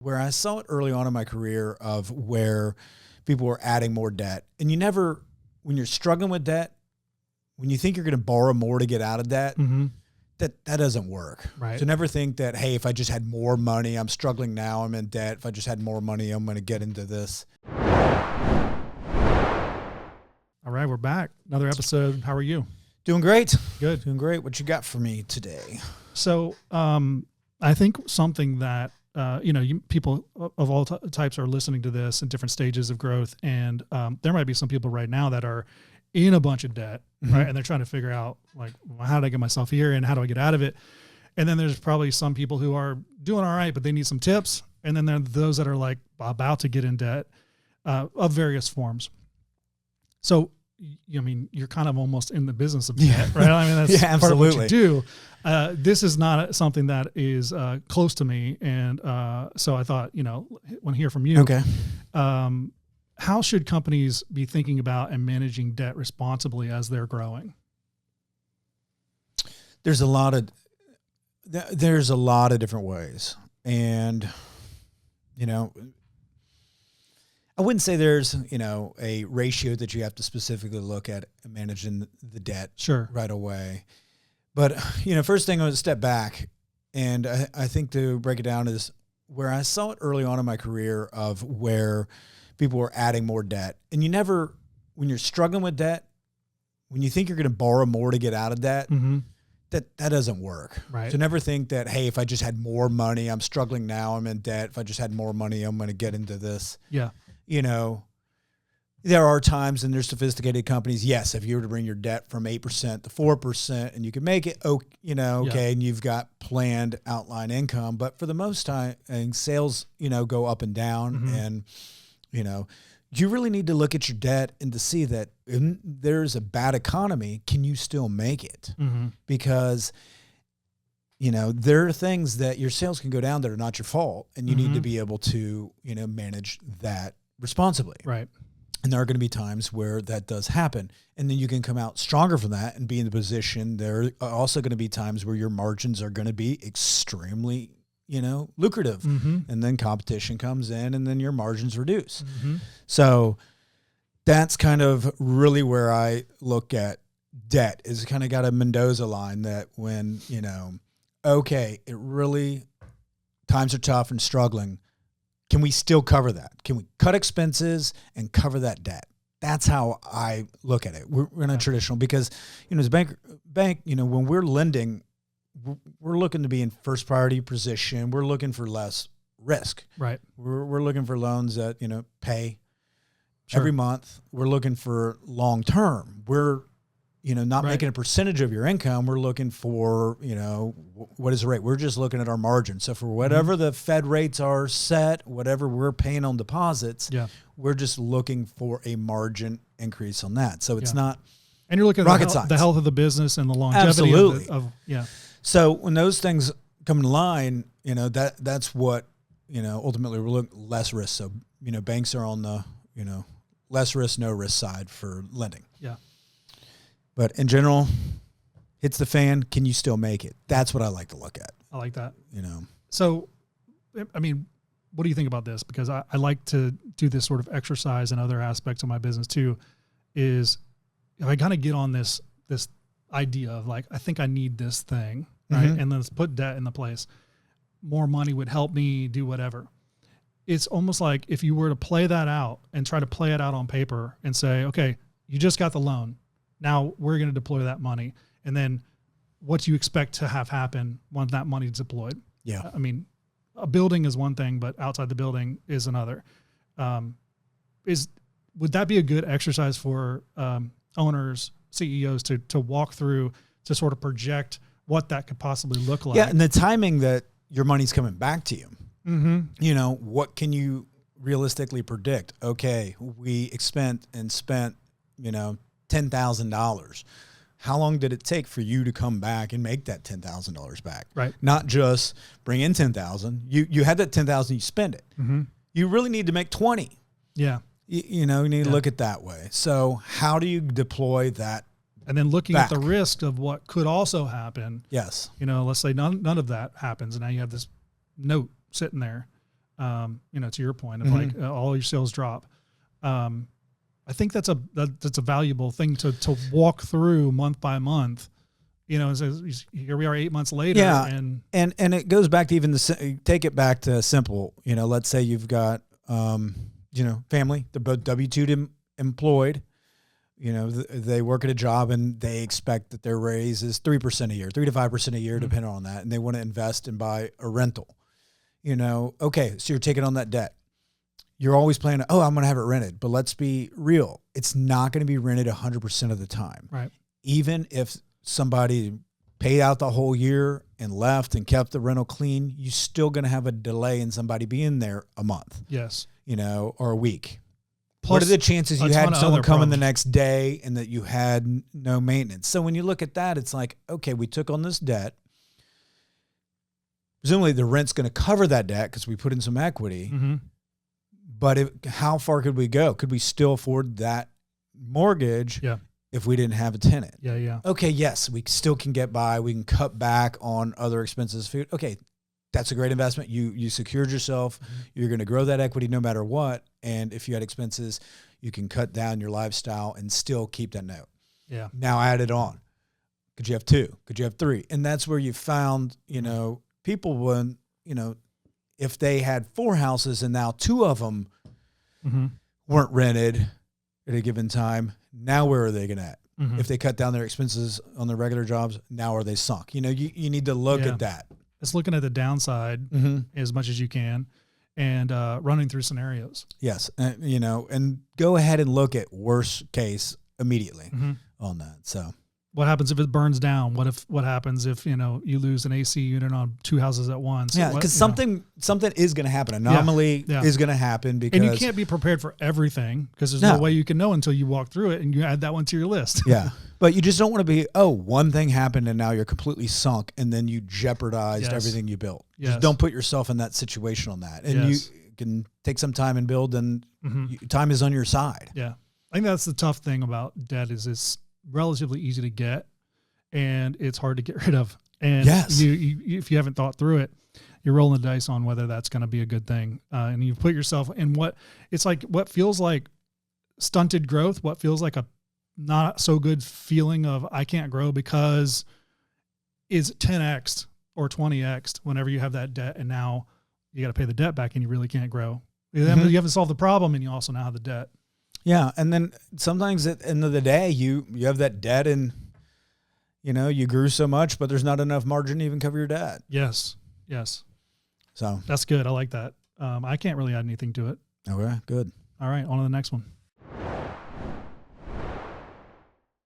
where I saw it early on in my career of where people were adding more debt. And you never, when you're struggling with debt, when you think you're going to borrow more to get out of debt, that doesn't work. Right. So never think that, hey, if I just had more money, I'm struggling now, I'm in debt. If I just had more money, I'm going to get into this. All right, we're back. Another episode. How are you? Doing great. Good. Doing great. What you got for me today? So I think something that, people of all types are listening to this in different stages of growth. And there might be some people right now that are in a bunch of debt, right? And they're trying to figure out, like, well, how do I get myself here and how do I get out of it? And then there's probably some people who are doing all right, but they need some tips. And then there are those that are like about to get in debt of various forms. So, I mean, you're kind of almost in the business of debt, right? I mean, that's part of what you do. This is not something that is close to me. And so I thought, I want to hear from you. Okay. How should companies be thinking about and managing debt responsibly as they're growing? There's a lot of different ways. And, I wouldn't say there's, a ratio that you have to specifically look at managing the debt right away. But, first thing I would step back, and I think to break it down is where I saw it early on in my career of where people were adding more debt. And you never, when you're struggling with debt, when you think you're going to borrow more to get out of debt, that doesn't work. Right. So never think that, hey, if I just had more money, I'm struggling now, I'm in debt. If I just had more money, I'm going to get into this. Yeah. There are times, and there's sophisticated companies, yes, if you were to bring your debt from 8% to 4% and you can make it, okay, and you've got planned outline income. But for the most time, and sales, go up and down, and, you really need to look at your debt and to see that if there's a bad economy, can you still make it? Because, there are things that your sales can go down that are not your fault, and you need to be able to, manage that responsibly. Right. And there are going to be times where that does happen. And then you can come out stronger from that and be in the position. There are also going to be times where your margins are going to be extremely, lucrative. And then competition comes in and then your margins reduce. So that's kind of really where I look at debt, is kind of got a Mendoza line that when, okay, it really, times are tough and struggling. Can we still cover that? Can we cut expenses and cover that debt? That's how I look at it. We're in a traditional, because, as a bank, when we're lending, we're looking to be in first priority position. We're looking for less risk. Right. We're looking for loans that, pay every month. We're looking for long term. We're, not making a percentage of your income. We're looking for, what is the rate? We're just looking at our margin. So for whatever the Fed rates are set, whatever we're paying on deposits, we're just looking for a margin increase on that. So it's not and you're looking at the health of the business and the longevity of So when those things come in line, that's what, ultimately we're looking less risk. So, banks are on the, less risk, no risk side for lending. Yeah. But in general, hits the fan, can you still make it? That's what I like to look at. I like that. So, I mean, what do you think about this? Because I like to do this sort of exercise in other aspects of my business too, is if I kind of get on this idea of like, I think I need this thing, right? And let's put debt in the place. More money would help me do whatever. It's almost like if you were to play that out and try to play it out on paper and say, okay, you just got the loan. Now we're going to deploy that money. And then what do you expect to have happen once that money is deployed? Yeah. I mean, a building is one thing, but outside the building is another. Would that be a good exercise for owners, CEOs to walk through, to sort of project what that could possibly look like? Yeah, and the timing that your money's coming back to you. What can you realistically predict? Okay, we spent $10,000. How long did it take for you to come back and make that $10,000 back? Right. Not just bring in $10,000. You had that $10,000, you spend it. You really need to make 20. Yeah. You need to look at it that way. So how do you deploy that? And then looking at the risk of what could also happen. Yes. Let's say none of that happens, and now you have this note sitting there. to your point of like all your sales drop. I think that's a valuable thing to walk through month by month. Here we are 8 months later. Yeah, and it goes back to even take it back to simple. Let's say you've got family. They're both W-2 employed. They work at a job and they expect that their raise is 3% a year, 3 to 5% a year, depending on that, and they want to invest and buy a rental. Okay, so you're taking on that debt. You're always planning, I'm going to have it rented. But let's be real. It's not going to be rented 100% of the time. Right. Even if somebody paid out the whole year and left and kept the rental clean, you're still going to have a delay in somebody being there a month. Yes. Or a week. Plus, what are the chances you had someone come in the problems. next day and that you had no maintenance? So when you look at that, it's like, okay, we took on this debt. Presumably the rent's going to cover that debt because we put in some equity. Mm-hmm. But how far could we go? Could we still afford that mortgage if we didn't have a tenant? Yeah. Okay, yes, we still can get by. We can cut back on other expenses, food. Okay, that's a great investment. You secured yourself. Mm-hmm. You're going to grow that equity no matter what. And if you had expenses, you can cut down your lifestyle and still keep that note. Yeah. Now add it on. Could you have 2? Could you have 3? And that's where you found, people when, if they had 4 houses and now 2 of them weren't rented at a given time, now where are they going to at? Mm-hmm. If they cut down their expenses on their regular jobs, now are they sunk? You need to look at that. It's looking at the downside as much as you can and running through scenarios. Yes. And go ahead and look at worst case immediately on that. So what happens if it burns down? What happens if, you lose an AC unit on 2 houses at once? Yeah, because something is going to happen. Anomaly is going to happen because... And you can't be prepared for everything because there's no way you can know until you walk through it and you add that one to your list. Yeah. But you just don't want to be, one thing happened and now you're completely sunk and then you jeopardized everything you built. Yes. Just don't put yourself in that situation on that. And you can take some time and build and time is on your side. Yeah. I think that's the tough thing about debt is it's relatively easy to get and it's hard to get rid of. And you if you haven't thought through it, you're rolling the dice on whether that's going to be a good thing. And you put yourself in what feels like stunted growth, what feels like a not so good feeling of I can't grow because is 10x or 20x whenever you have that debt and now you got to pay the debt back and you really can't grow. You haven't solved the problem and you also now have the debt. Yeah. And then sometimes at the end of the day, you have that debt and, you grew so much, but there's not enough margin to even cover your debt. Yes. So that's good. I like that. I can't really add anything to it. Okay, good. All right. On to the next one.